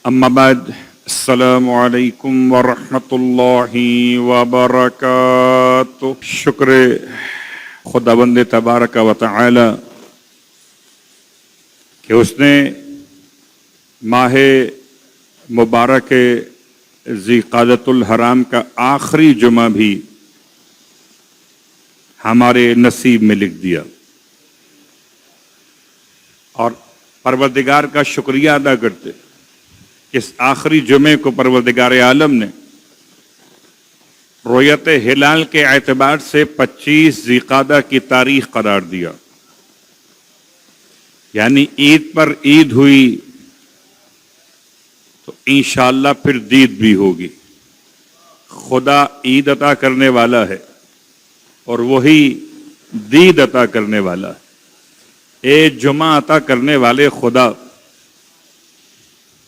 اما بعد السلام علیکم ورحمۃ اللہ وبرکاتہ۔ شکر خداوند تبارک و تعالی کہ اس نے ماہ مبارک ذی قعدۃ الحرام کا آخری جمعہ بھی ہمارے نصیب میں لکھ دیا، اور پروردگار کا شکریہ ادا کرتے اس آخری جمعے کو پروردگار عالم نے رؤیت ہلال کے اعتبار سے 25 ذی قعدہ کی تاریخ قرار دیا، یعنی عید پر عید ہوئی تو انشاءاللہ پھر دید بھی ہوگی۔ خدا عید عطا کرنے والا ہے اور وہی دید عطا کرنے والا ہے۔ اے جمعہ عطا کرنے والے خدا،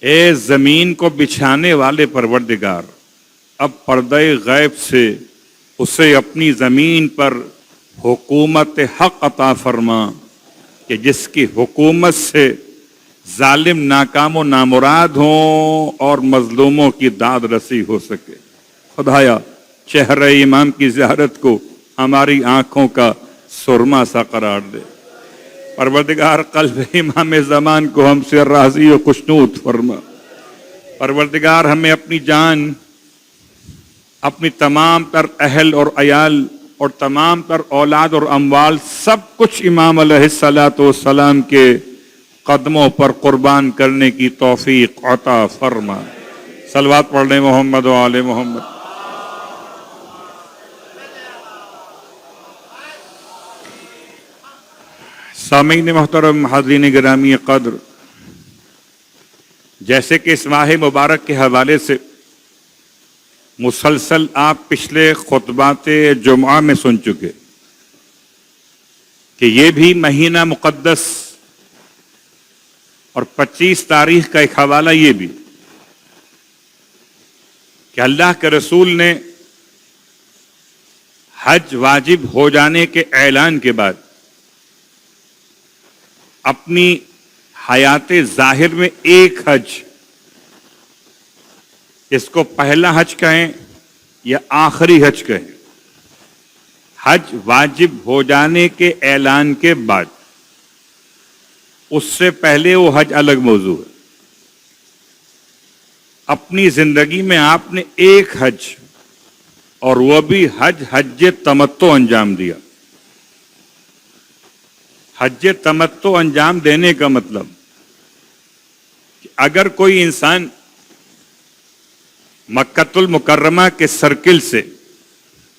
اے زمین کو بچھانے والے پروردگار، اب پردہ غیب سے اسے اپنی زمین پر حکومت حق عطا فرما کہ جس کی حکومت سے ظالم ناکام و نامراد ہوں اور مظلوموں کی داد رسی ہو سکے۔ خدایا چہرہ امام کی زیارت کو ہماری آنکھوں کا سرما سا قرار دے۔ پروردگار قلب امام زمان کو ہم سے راضی و خوشنود فرما۔ پروردگار ہمیں اپنی جان، اپنی تمام تر اہل اور عیال اور تمام تر اولاد اور اموال سب کچھ امام علیہ الصلوۃ والسلام کے قدموں پر قربان کرنے کی توفیق عطا فرما۔ صلوات پڑھنے محمد و آل محمد۔ سامعین محترم، حاضرین گرامی قدر، جیسے کہ اس ماہ مبارک کے حوالے سے مسلسل آپ پچھلے خطبات جمعہ میں سن چکے کہ یہ بھی مہینہ مقدس، اور 25 تاریخ کا ایک حوالہ یہ بھی کہ اللہ کے رسول نے حج واجب ہو جانے کے اعلان کے بعد اپنی حیات ظاہر میں ایک حج، اس کو پہلا حج کہیں یا آخری حج کہیں، حج واجب ہو جانے کے اعلان کے بعد، اس سے پہلے وہ حج الگ موضوع ہے۔ اپنی زندگی میں آپ نے ایک حج، اور وہ بھی حج تمتع انجام دیا۔ حج تمتع انجام دینے کا مطلب کہ اگر کوئی انسان مکۃ المکرمہ کے سرکل سے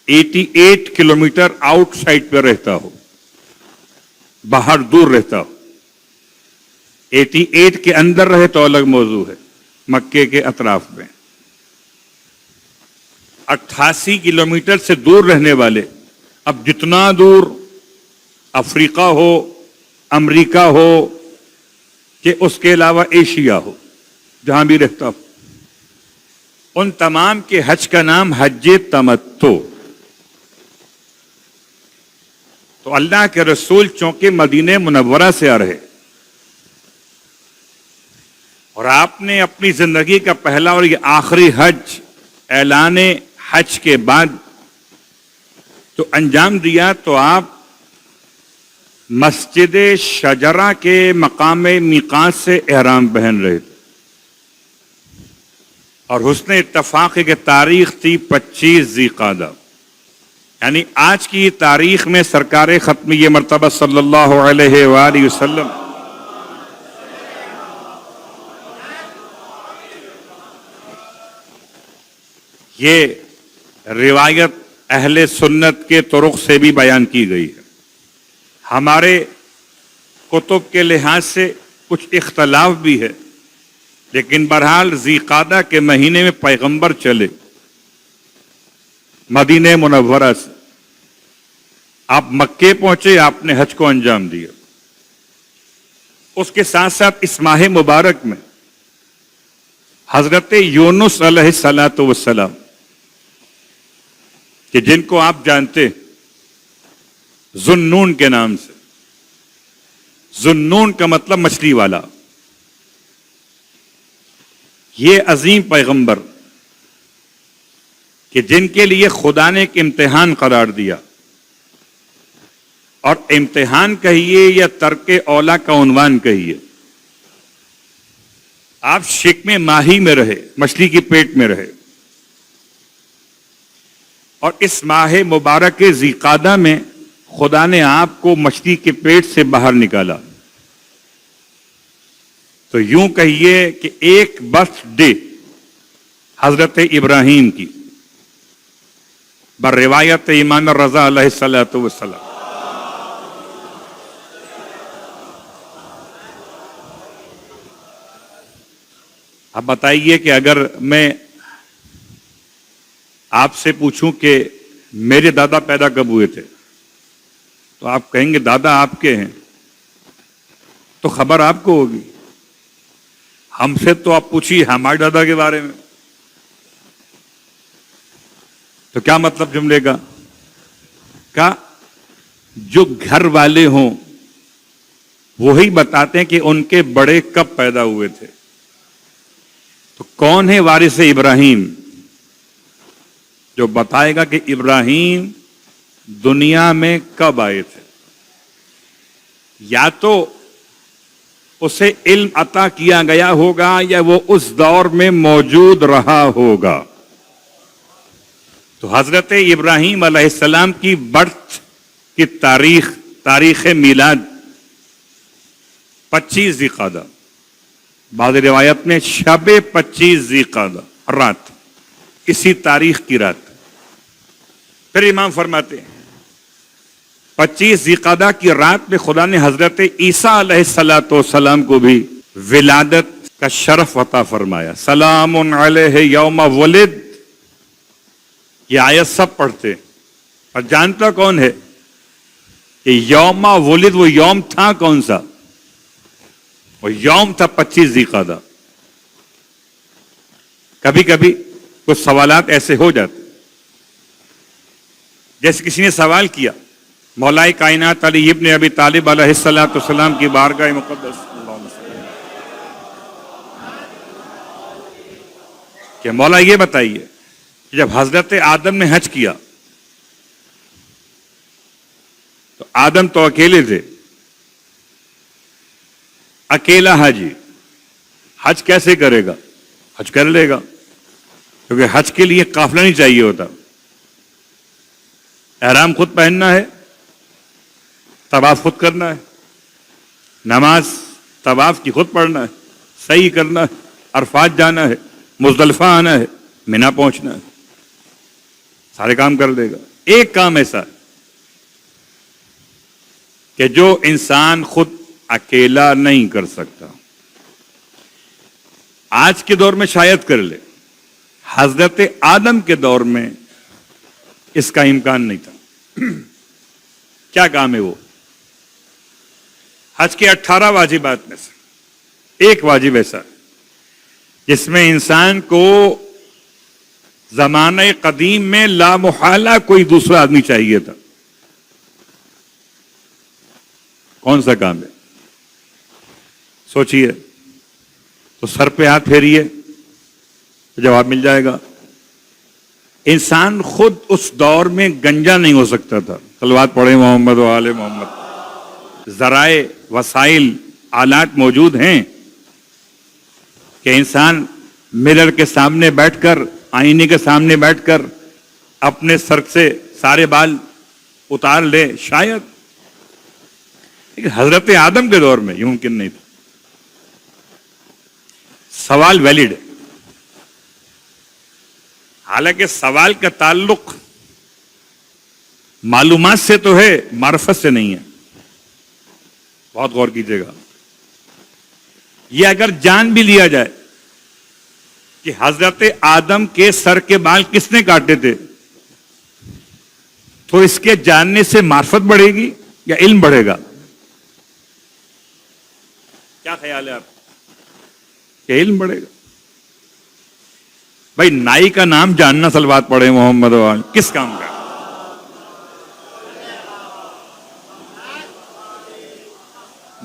88 کلومیٹر آؤٹ سائڈ پہ رہتا ہو، باہر دور رہتا ہو، 88 کے اندر رہے تو الگ موضوع ہے، مکے کے اطراف میں 88 کلومیٹر سے دور رہنے والے، اب جتنا دور افریقہ ہو، امریکہ ہو، کہ اس کے علاوہ ایشیا ہو، جہاں بھی رہتا ہو، ان تمام کے حج کا نام حج تمتع۔ تو اللہ کے رسول چونکہ مدینہ منورہ سے آ رہے، اور آپ نے اپنی زندگی کا پہلا اور یہ آخری حج اعلان حج کے بعد تو انجام دیا، تو آپ مسجد شجرہ کے مقام میقات سے احرام پہن رہے تھے، اور حسن اتفاق کی تاریخ تھی 25 ذی قعدہ، یعنی آج کی تاریخ میں سرکار ختمی مرتبہ صلی اللہ علیہ وآلہ وسلم یہ روایت اہل سنت کے طرق سے بھی بیان کی گئی ہے۔ ہمارے کتب کے لحاظ سے کچھ اختلاف بھی ہے، لیکن بہرحال ذی قعدہ کے مہینے میں پیغمبر چلے مدینہ منورہ سے، آپ مکے پہنچے، آپ نے حج کو انجام دیا۔ اس کے ساتھ ساتھ اس ماہ مبارک میں حضرت یونس علیہ الصلوۃ والسلام، کہ جن کو آپ جانتے ذُنُّون کے نام سے، ذُنُّون کا مطلب مچھلی والا، یہ عظیم پیغمبر کہ جن کے لیے خدا نے ایک امتحان قرار دیا، اور امتحان کہیے یا ترک اولا کا عنوان کہیے، آپ شکم ماہی میں رہے، مچھلی کی پیٹ میں رہے، اور اس ماہ مبارک ذی-قعدہ میں خدا نے آپ کو مچھلی کے پیٹ سے باہر نکالا، تو یوں کہیے کہ ایک برتھ ڈے حضرت ابراہیم کی بر روایت امام رضا علیہ الصلوۃ والسلام، اب بتائیے کہ اگر میں آپ سے پوچھوں کہ میرے دادا پیدا کب ہوئے تھے، تو آپ کہیں گے دادا آپ کے ہیں، تو خبر آپ کو ہوگی۔ ہم سے تو آپ پوچھیے ہمارے دادا کے بارے میں، تو کیا مطلب جملے کا جو گھر والے ہوں وہی بتاتے ہیں کہ ان کے بڑے کب پیدا ہوئے تھے۔ تو کون ہے وارث ابراہیم جو بتائے گا کہ ابراہیم دنیا میں کب آئے تھے؟ یا تو اسے علم عطا کیا گیا ہوگا یا وہ اس دور میں موجود رہا ہوگا۔ تو حضرت ابراہیم علیہ السلام کی برتھ کی تاریخ میلاد 25 ذی-قعدہ، بعض روایت میں شب 25 ذی-قعدہ رات، اسی تاریخ کی رات۔ پھر امام فرماتے ہیں 25 ذی-قعدہ کی رات میں خدا نے حضرت عیسیٰ علیہ السلام کو بھی ولادت کا شرف عطا فرمایا۔ سلام علیہ یوم ولد، یہ آیت سب پڑھتے، اور جانتا کون ہے کہ یوم ولد وہ یوم تھا کون سا؟ وہ یوم تھا 25 ذی-قعدہ۔ کبھی کبھی کچھ سوالات ایسے ہو جاتے، جیسے کسی نے سوال کیا مولائے کائنات علی ابن ابی طالب علیہ السلام کی بارگاہ مقدس کہ مولا یہ بتائیے کہ جب حضرت آدم نے حج کیا تو آدم تو اکیلے تھے، اکیلا حاجی حج کیسے کرے گا؟ حج کر لے گا، کیونکہ حج کے لیے قافلہ نہیں چاہیے ہوتا، احرام خود پہننا ہے، طواف خود کرنا ہے، نماز طواف کی خود پڑھنا ہے، صحیح کرنا ہے، عرفات جانا ہے، مزدلفہ آنا ہے، مینا پہنچنا ہے، سارے کام کر دے گا۔ ایک کام ایسا ہے کہ جو انسان خود اکیلا نہیں کر سکتا، آج کے دور میں شاید کر لے، حضرت آدم کے دور میں اس کا امکان نہیں تھا۔ کیا کام ہے وہ؟ حج کے 18 واجبات میں سے ایک واجب ایسا ہے جس میں انسان کو زمانہ قدیم میں لا محالہ کوئی دوسرا آدمی چاہیے تھا۔ کون سا کام ہے؟ سوچئے، تو سر پہ ہاتھ پھیریے تو جواب مل جائے گا۔ انسان خود اس دور میں گنجا نہیں ہو سکتا تھا۔ صلوات پڑھیں محمد و آل محمد۔ ذرائع، وسائل، آلات موجود ہیں کہ انسان مرر کے سامنے بیٹھ کر، آئینے کے سامنے بیٹھ کر اپنے سر سے سارے بال اتار لے، شاید، لیکن حضرت آدم کے دور میں یہ ممکن نہیں تھا۔ سوال ویلڈ ہے، حالانکہ سوال کا تعلق معلومات سے تو ہے، معرفت سے نہیں ہے۔ بہت غور کیجیے گا، یہ اگر جان بھی لیا جائے کہ حضرت آدم کے سر کے بال کس نے کاٹے تھے، تو اس کے جاننے سے معرفت بڑھے گی یا علم بڑھے گا؟ کیا خیال ہے آپ؟ کہ علم بڑھے گا۔ بھائی نائی کا نام جاننا، صلوات پڑھے محمد و آل، کس کام کا؟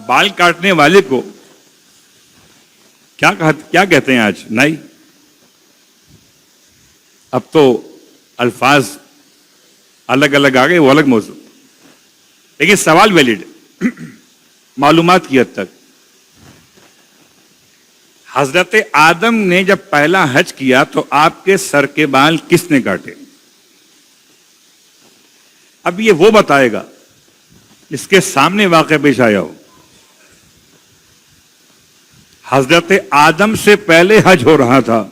بال کاٹنے والے کو کیا کہتے ہیں آج؟ نہیں، اب تو الفاظ الگ الگ آ گئے، وہ الگ موضوع، لیکن سوال ویلڈ ہے معلومات کی حد تک۔ حضرت آدم نے جب پہلا حج کیا تو آپ کے سر کے بال کس نے کاٹے؟ اب یہ وہ بتائے گا اس کے سامنے واقع پیش آیا ہو۔ حضرت آدم سے پہلے حج ہو رہا تھا۔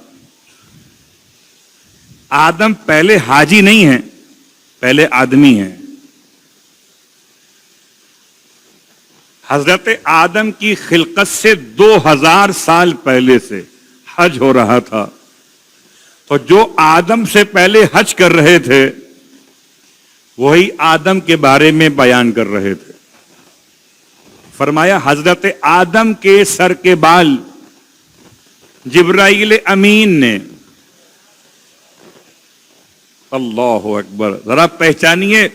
آدم پہلے حاجی نہیں ہیں، پہلے آدمی ہیں۔ حضرت آدم کی خلقت سے 2000 سال پہلے سے حج ہو رہا تھا، تو جو آدم سے پہلے حج کر رہے تھے وہی آدم کے بارے میں بیان کر رہے تھے۔ فرمایا حضرت آدم کے سر کے بال جبرائیل امین نے، اللہ اکبر، ذرا پہچانیے،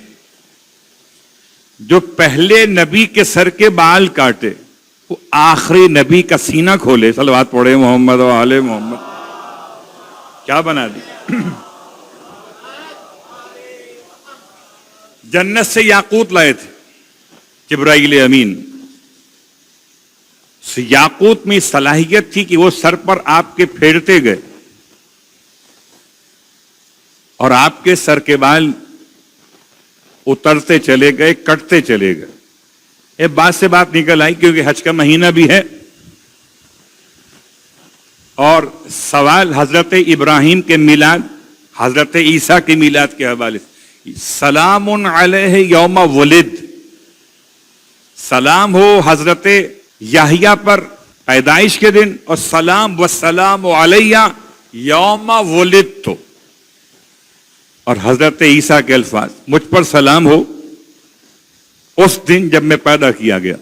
جو پہلے نبی کے سر کے بال کاٹے وہ آخری نبی کا سینہ کھولے، صلوات پڑھے محمد و آل محمد، کیا بنا دی؟ جنت سے یاقوت لائے تھے جبرائیل امین۔ یاقوت میں صلاحیت تھی کہ وہ سر پر آپ کے پھیرتے گئے اور آپ کے سر کے بال اترتے چلے گئے، کٹتے چلے گئے۔ یہ بات سے بات نکل آئی کیونکہ حج کا مہینہ بھی ہے، اور سوال حضرت ابراہیم کے میلاد، حضرت عیسیٰ کے میلاد کے حوالے سے، سلام علیہ یوم ولد، سلام ہو حضرت یحییٰ پر پیدائش کے دن، اور سلام والسلام علیہ یوم ولدت، اور حضرت عیسیٰ کے الفاظ، مجھ پر سلام ہو اس دن جب میں پیدا کیا گیا۔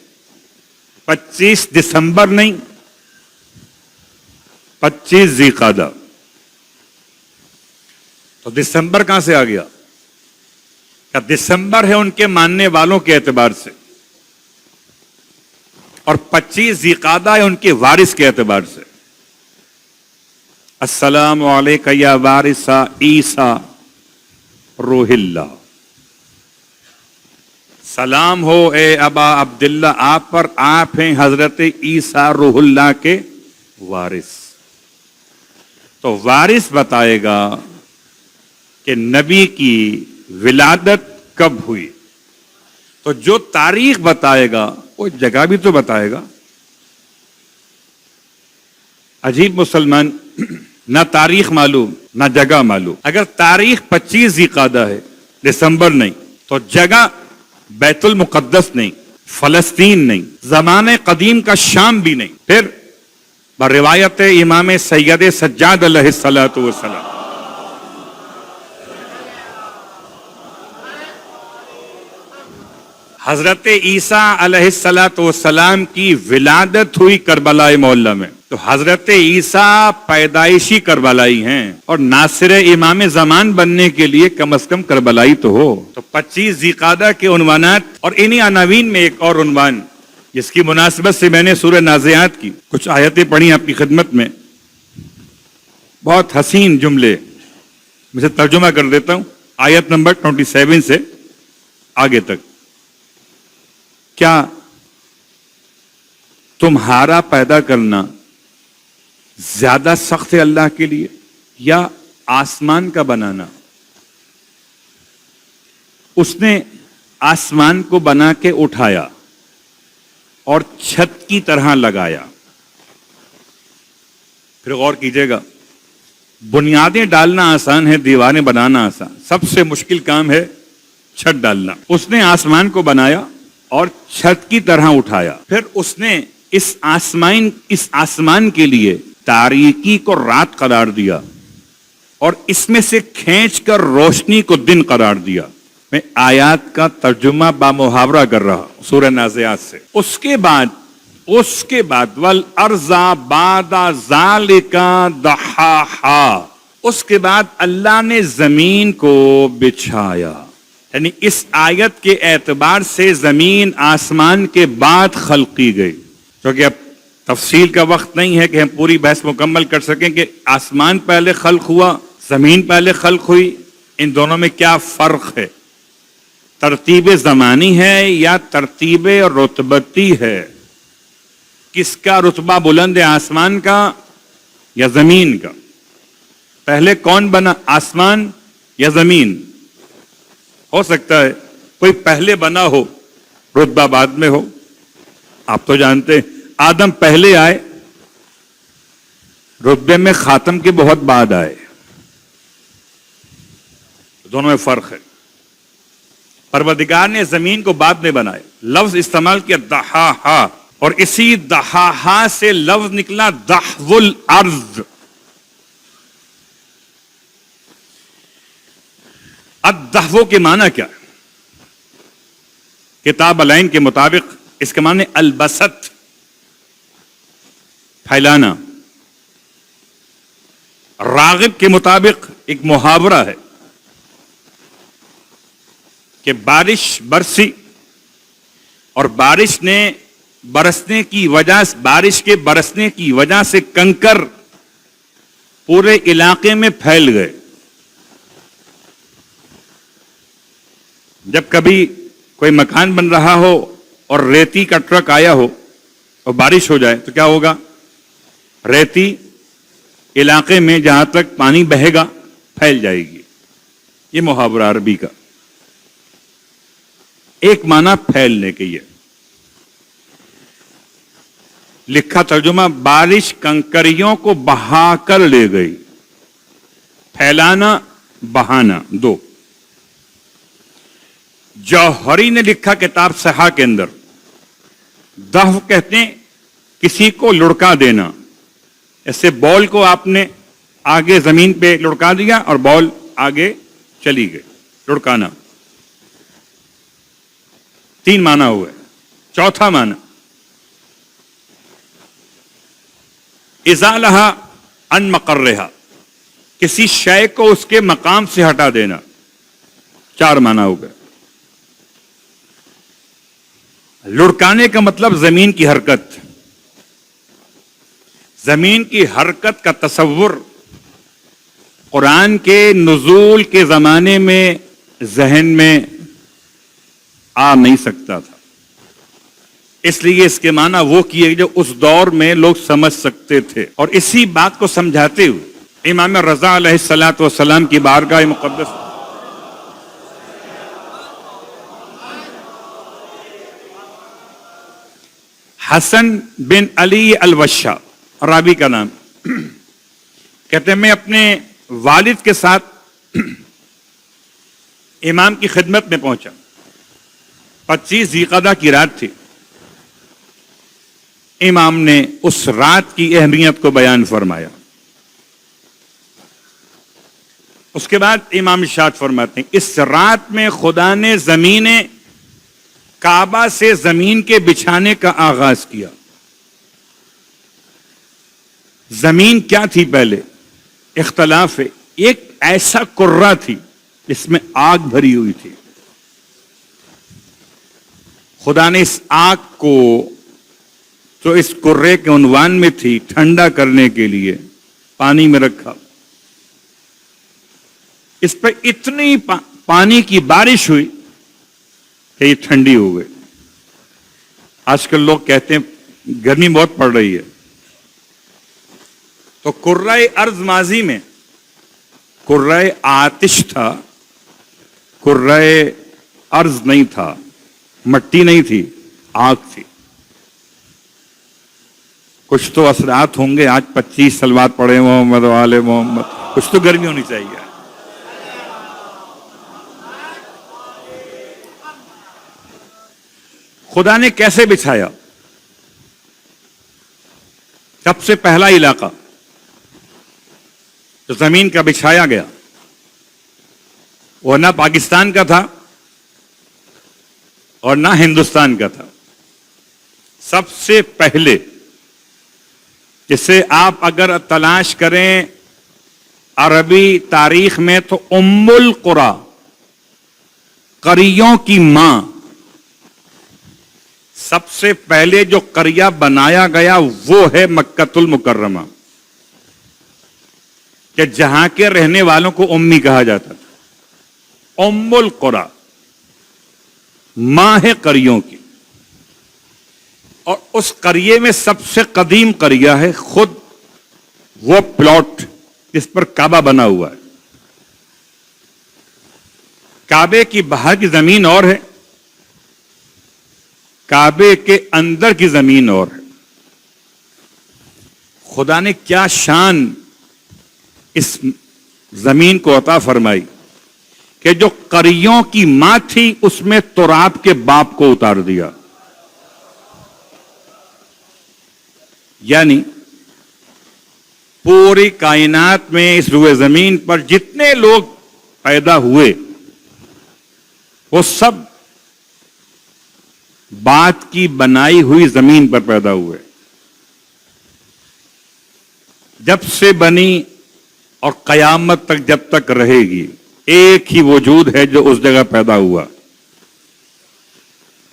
25 دسمبر نہیں، 25 ذی قعدہ۔ تو دسمبر کہاں سے آ گیا؟ کیا دسمبر ہے ان کے ماننے والوں کے اعتبار سے، اور 25 ذی قعدہ ہے ان کے وارث کے اعتبار سے۔ السلام علیکہ یا وارث عیسیٰ روح اللہ، سلام ہو اے ابا عبداللہ آپ پر، آپ ہیں حضرت عیسیٰ روح اللہ کے وارث۔ تو وارث بتائے گا کہ نبی کی ولادت کب ہوئی، تو جو تاریخ بتائے گا وہ جگہ بھی تو بتائے گا۔ عجیب مسلمان، نہ تاریخ معلوم نہ جگہ معلوم۔ اگر تاریخ 25 ذی قعدہ ہے، دسمبر نہیں، تو جگہ بیت المقدس نہیں، فلسطین نہیں، زمانے قدیم کا شام بھی نہیں، پھر بروایت امام سید سجاد علیہ الصلوۃ والسلام، حضرت عیسیٰ علیہ الصلوۃ والسلام کی ولادت ہوئی کربلا معلیٰ میں، تو حضرت عیسیٰ پیدائشی کربلائی ہیں، اور ناصر امام زمان بننے کے لیے کم از کم کربلائی تو ہو۔ تو 25 ذی قعدہ کے عنوانات، اور انہی عناوین میں ایک اور عنوان جس کی مناسبت سے میں نے سورہ نازعات کی کچھ آیتیں پڑھی آپ کی خدمت میں، بہت حسین جملے، میں سے ترجمہ کر دیتا ہوں آیت نمبر 27 سے آگے تک۔ کیا تمہارا پیدا کرنا زیادہ سخت ہے اللہ کے لیے یا آسمان کا بنانا؟ اس نے آسمان کو بنا کے اٹھایا اور چھت کی طرح لگایا۔ پھر غور کیجئے گا، بنیادیں ڈالنا آسان ہے، دیواریں بنانا آسان، سب سے مشکل کام ہے چھت ڈالنا۔ اس نے آسمان کو بنایا اور چھت کی طرح اٹھایا، پھر اس نے اس آسمان کے لیے تاریکی کو رات قرار دیا اور اس میں سے کھینچ کر روشنی کو دن قرار دیا۔ میں آیات کا ترجمہ بامحاورہ کر رہا ہوں سورہ نازعات سے۔ اس کے بعد والارض بعد ذالک دحاہا، اس کے بعد اللہ نے زمین کو بچھایا، یعنی اس آیت کے اعتبار سے زمین آسمان کے بعد خلق کی گئی، کیونکہ اب تفصیل کا وقت نہیں ہے کہ ہم پوری بحث مکمل کر سکیں کہ آسمان پہلے خلق ہوا، زمین پہلے خلق ہوئی، ان دونوں میں کیا فرق ہے؟ ترتیب زمانی ہے یا ترتیب رتبتی ہے؟ کس کا رتبہ بلند ہے، آسمان کا یا زمین کا؟ پہلے کون بنا، آسمان یا زمین؟ ہو سکتا ہے کوئی پہلے بنا ہو، رتبہ بعد میں ہو۔ آپ تو جانتے ہیں آدم پہلے آئے، رتبے میں خاتم کے بہت بعد آئے، دونوں میں فرق ہے۔ پروردگار نے زمین کو بعد میں بنایا، لفظ استعمال کیا دحاہا، اور اسی دحاہا سے لفظ نکلا دحو الارض۔ الدحو کے معنی کیا ہے؟ کتاب العین کے مطابق اس کے معنی البسط، پھیلانا۔ راغب کے مطابق ایک محاورہ ہے کہ بارش برسی اور بارش نے برسنے کی وجہ، بارش کے برسنے کی وجہ سے کنکر پورے علاقے میں پھیل گئے۔ جب کبھی کوئی مکان بن رہا ہو اور ریتی کا ٹرک آیا ہو اور بارش ہو جائے تو کیا ہوگا؟ ریتی علاقے میں جہاں تک پانی بہے گا پھیل جائے گی۔ یہ محاورہ عربی کا ایک معنی پھیلنے کے، یہ لکھا ترجمہ بارش کنکریوں کو بہا کر لے گئی۔ پھیلانا، بہانا، دو۔ جوہری نے لکھا کتاب صحاح کے اندر، دحو کہتے ہیں کسی کو لڑکا دینا، ایسے بال کو آپ نے آگے زمین پہ لڑکا دیا اور بال آگے چلی گئی، لڑکانا۔ تین معنی ہوئے۔ چوتھا معنی ازالہ عن مقرہا، کسی شے کو اس کے مقام سے ہٹا دینا۔ چار معنی ہو گئے۔ لڑکانے کا مطلب زمین کی حرکت، زمین کی حرکت کا تصور قرآن کے نزول کے زمانے میں ذہن میں آ نہیں سکتا تھا، اس لیے اس کے معنی وہ کیے جو اس دور میں لوگ سمجھ سکتے تھے، اور اسی بات کو سمجھاتے ہوئے امام رضا علیہ الصلوۃ والسلام کی بارگاہ مقدس حسن بن علی الوشا، راوی کا نام، کہتے ہیں میں اپنے والد کے ساتھ امام کی خدمت میں پہنچا، 25 ذی القعدہ کی رات تھی۔ امام نے اس رات کی اہمیت کو بیان فرمایا۔ اس کے بعد امام ارشاد فرماتے ہیں اس رات میں خدا نے زمین کعبہ سے زمین کے بچھانے کا آغاز کیا۔ زمین کیا تھی پہلے؟ اختلاف ہے، ایک ایسا کرہ تھی جس میں آگ بھری ہوئی تھی۔ خدا نے اس آگ کو جو اس کرے کے عنوان میں تھی ٹھنڈا کرنے کے لیے پانی میں رکھا، اس پہ اتنی پانی کی بارش ہوئی کہ یہ ٹھنڈی ہو گئی۔ آج کل لوگ کہتے ہیں گرمی بہت پڑ رہی ہے، تو کرہ ارض ماضی میں کرہ آتش تھا، کرہ ارض نہیں تھا، مٹی نہیں تھی، آگ تھی۔ کچھ تو اثرات ہوں گے، آج 25 صلوات پڑھے محمد و آل محمد، کچھ تو گرمی ہونی چاہیے۔ خدا نے کیسے بچھایا؟ سب سے پہلا علاقہ جو زمین کا بچھایا گیا وہ نہ پاکستان کا تھا اور نہ ہندوستان کا تھا، سب سے پہلے، جسے آپ اگر تلاش کریں عربی تاریخ میں تو ام القری، قریوں کی ماں، سب سے پہلے جو قریہ بنایا گیا وہ ہے مکۃ المکرمہ، کہ جہاں کے رہنے والوں کو امی کہا جاتا تھا، ام القری، ماں ہے قریوں کی، اور اس قریے میں سب سے قدیم قریہ ہے خود وہ پلاٹ جس پر کعبہ بنا ہوا ہے۔ کعبے کی باہر کی زمین اور ہے، کعبے کے اندر کی زمین اور ہے۔ خدا نے کیا شان اس زمین کو عطا فرمائی کہ جو قریوں کی ماں تھی اس میں تراب کے باپ کو اتار دیا، یعنی پوری کائنات میں اس روئے زمین پر جتنے لوگ پیدا ہوئے وہ سب بات کی بنائی ہوئی زمین پر پیدا ہوئے، جب سے بنی اور قیامت تک جب تک رہے گی ایک ہی وجود ہے جو اس جگہ پیدا ہوا،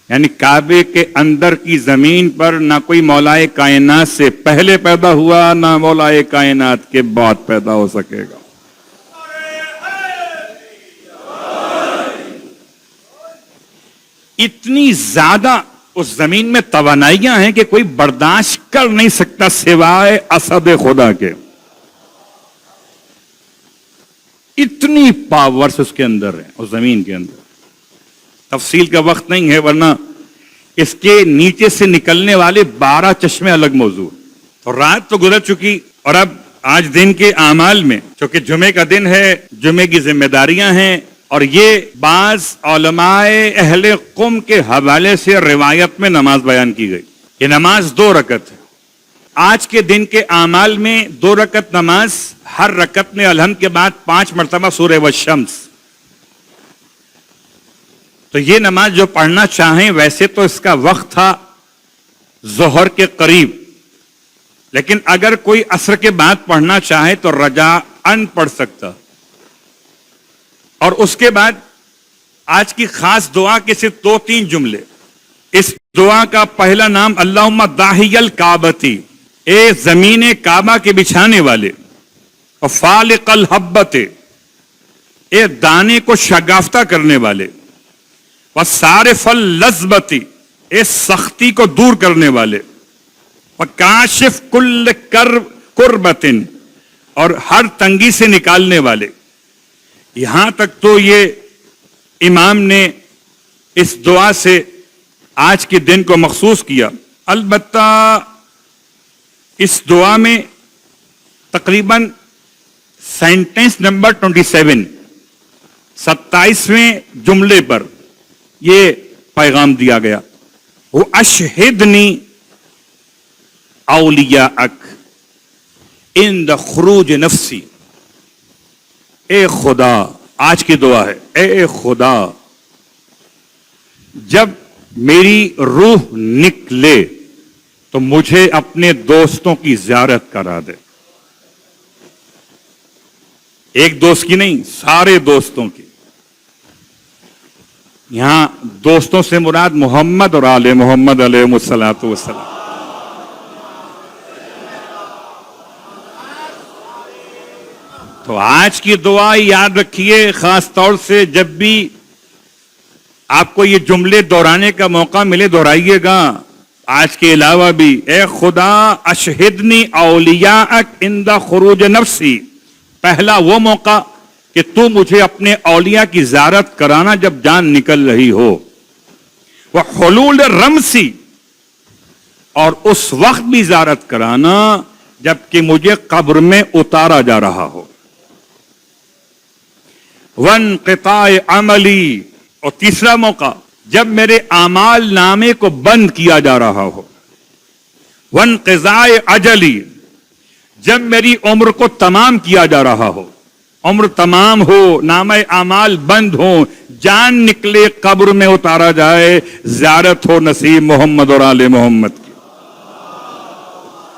یعنی کعبے کے اندر کی زمین پر نہ کوئی مولائے کائنات سے پہلے پیدا ہوا نہ مولائے کائنات کے بعد پیدا ہو سکے گا۔ اتنی زیادہ اس زمین میں توانائیاں ہیں کہ کوئی برداشت کر نہیں سکتا سوائے اسد خدا کے، اتنی پاورز اس کے اندر ہیں، اس زمین کے اندر۔ تفصیل کا وقت نہیں ہے ورنہ اس کے نیچے سے نکلنے والے 12 چشمے الگ موضوع۔ اور رات تو گزر چکی اور اب آج دن کے اعمال میں، چونکہ جمعے کا دن ہے، جمعے کی ذمہ داریاں ہیں، اور یہ بعض علماء اہل قم کے حوالے سے روایت میں نماز بیان کی گئی۔ یہ نماز 2 رکعت ہے۔ آج کے دن کے اعمال میں 2 رکعت نماز، ہر رکعت میں الحمد کے بعد 5 مرتبہ سورہ والشمس۔ تو یہ نماز جو پڑھنا چاہیں، ویسے تو اس کا وقت تھا ظہر کے قریب، لیکن اگر کوئی عصر کے بعد پڑھنا چاہے تو رجاءً پڑھ سکتا، اور اس کے بعد آج کی خاص دعا کے صرف 2-3 جملے۔ اس دعا کا پہلا نام اللہم داہی الکعبتی، اے زمین کعبہ کے بچھانے والے، اور فالق الحبت، اے دانے کو شگافتہ کرنے والے، وصارف اللذبتی، اے سختی کو دور کرنے والے، وکاشف کل کربت، اور ہر تنگی سے نکالنے والے۔ یہاں تک تو یہ امام نے اس دعا سے آج کے دن کو مخصوص کیا۔ البتہ اس دعا میں تقریباً سینٹنس نمبر 27، 27ویں جملے پر یہ پیغام دیا گیا، وہ اشہدنی اولیاءک عند خروج نفسی۔ اے خدا، آج کی دعا ہے، اے خدا جب میری روح نکلے تو مجھے اپنے دوستوں کی زیارت کرا دے۔ ایک دوست کی نہیں، سارے دوستوں کی۔ یہاں دوستوں سے مراد محمد اور آل محمد علیہ الصلوۃ والسلام۔ تو آج کی دعا یاد رکھیے، خاص طور سے جب بھی آپ کو یہ جملے دہرانے کا موقع ملے دہرائیے گا، آج کے علاوہ بھی۔ اے خدا اشہدنی اولیاءک عند خروج نفسی، پہلا وہ موقع کہ تو مجھے اپنے اولیاء کی زیارت کرانا جب جان نکل رہی ہو، وحلول رمسی، اور اس وقت بھی زیارت کرانا جبکہ مجھے قبر میں اتارا جا رہا ہو، وانقطاع عملی، اور تیسرا موقع جب میرے اعمال نامے کو بند کیا جا رہا ہو، وانقضاء اجلی، جب میری عمر کو تمام کیا جا رہا ہو، عمر تمام ہو، نامہ اعمال بند ہو، جان نکلے، قبر میں اتارا جائے، زیارت ہو نصیب محمد اور آل محمد۔